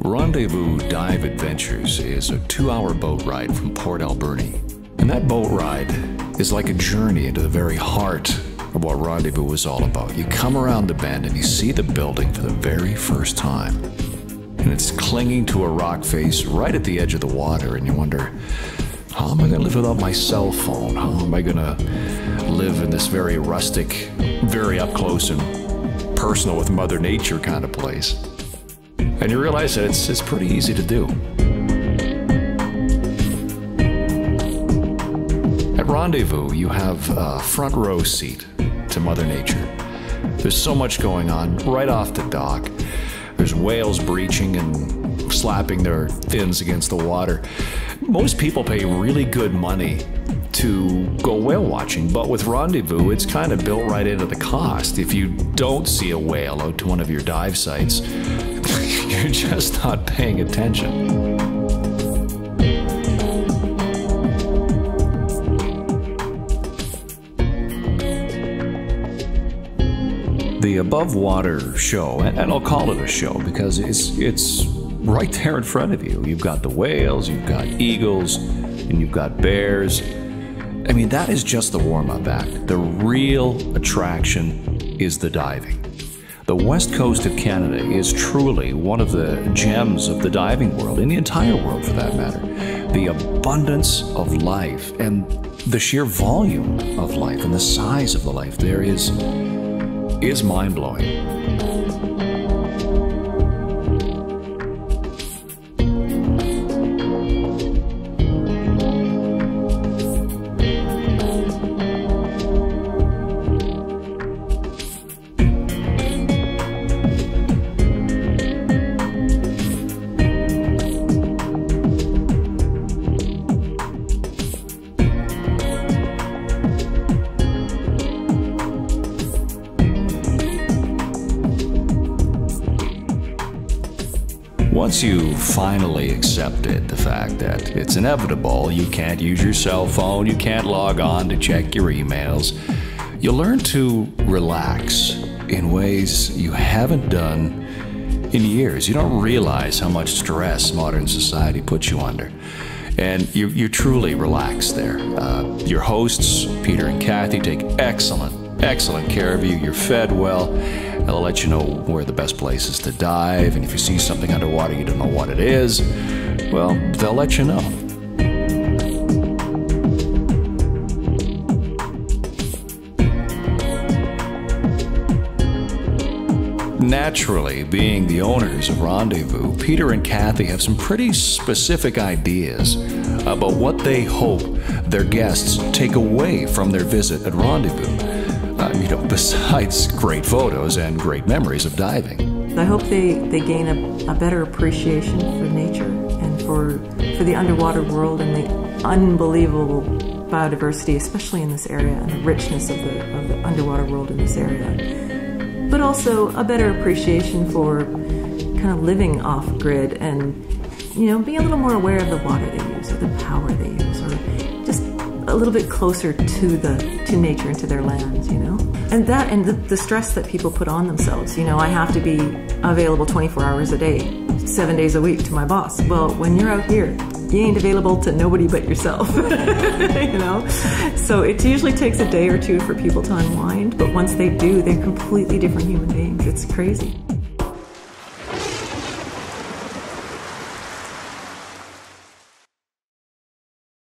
Rendezvous Dive Adventures is a 2-hour boat ride from Port Alberny. And that boat ride is like a journey into the very heart of what Rendezvous is all about. You come around the bend and you see the building for the very first time. And it's clinging to a rock face right at the edge of the water, and you wonder, how am I going to live without my cell phone? How am I going to live in this very rustic, very up close and personal with Mother Nature kind of place? And you realize that it's pretty easy to do. At Rendezvous, you have a front row seat to Mother Nature. There's so much going on right off the dock. There's whales breaching and slapping their fins against the water. Most people pay really good money to go whale watching, but with Rendezvous, it's kind of built right into the cost. If you don't see a whale out to one of your dive sites, you're just not paying attention. The above water show, and I'll call it a show because it's right there in front of you. You've got the whales, you've got eagles, and you've got bears. I mean, that is just the warm-up act. The real attraction is the diving. The west coast of Canada is truly one of the gems of the diving world, in the entire world for that matter. The abundance of life and the sheer volume of life and the size of the life there is mind-blowing. Once you finally accepted the fact that it's inevitable, you can't use your cell phone, you can't log on to check your emails, you learn to relax in ways you haven't done in years. You don't realize how much stress modern society puts you under. And you truly relax there. Your hosts, Peter and Kathy, take excellent care of you. You're fed well. They'll let you know where the best place is to dive, and if you see something underwater you don't know what it is, well, they'll let you know. Naturally, being the owners of Rendezvous, Peter and Kathy have some pretty specific ideas about what they hope their guests take away from their visit at Rendezvous. Besides great photos and great memories of diving. I hope they gain a better appreciation for nature and for the underwater world and the unbelievable biodiversity, especially in this area, and the richness of the underwater world in this area. But also a better appreciation for kind of living off-grid and, being a little more aware of the water they use or the power they use, or just a little bit closer to nature and to their lands, And that, and the stress that people put on themselves. I have to be available 24 hours a day, 7 days a week to my boss. Well, when you're out here, you ain't available to nobody but yourself, So it usually takes a day or two for people to unwind, but once they do, they're completely different human beings. It's crazy.